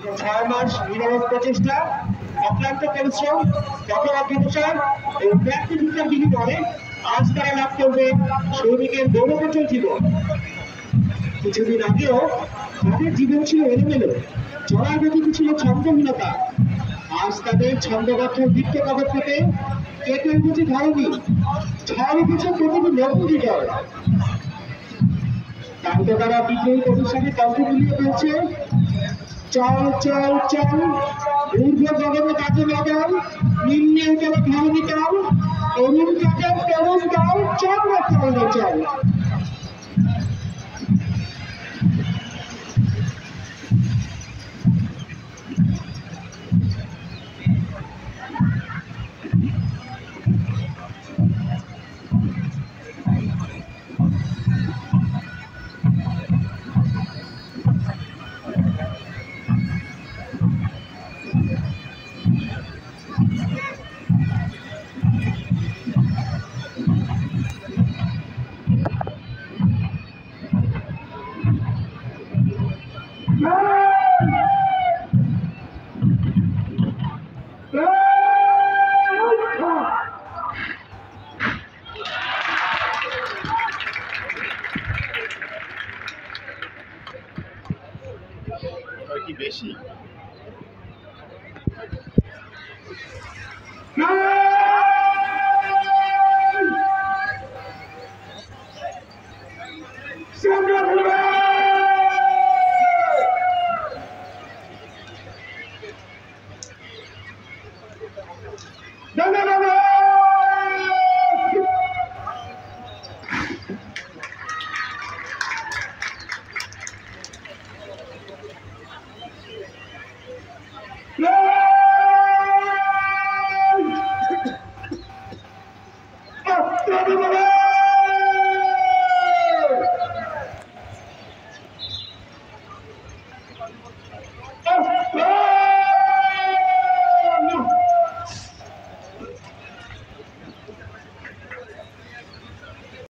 6 মাস নিরলস প্রচেষ্টা, অক্লান্ত পরিশ্রম, কঠোর অধ্যবসায় ও ব্যক্তিত্বের বিনিময়ে আজ তারা লাভ করবে সৈনিকের গৌরবোজ্জ্বল জীবন। কিছুদিন আগেও তাদের জীবন ছিল এলোমেলো, চলার গতিতে ছিল ছন্দহীনতা। আজ তাদের ছন্দবদ্ধ বৃত্ত কাগজ পেতে কেটে উঠেছে ধরণী, ঝড় উঠেছে প্রতিটি নতুন হৃদয়। তাই তো তারা বিদ্রোহী প্রতিষ্ঠানে কণ্ঠ মিলিয়ে বলছে, চল চল চল, ঊর্ধ্ব গগনে কাজে লাগাও, নিম্নে উঠে ধরণী কাল, তরুণ কাজের তরুণ দল, চল বর্তমানে চল। কি বেশি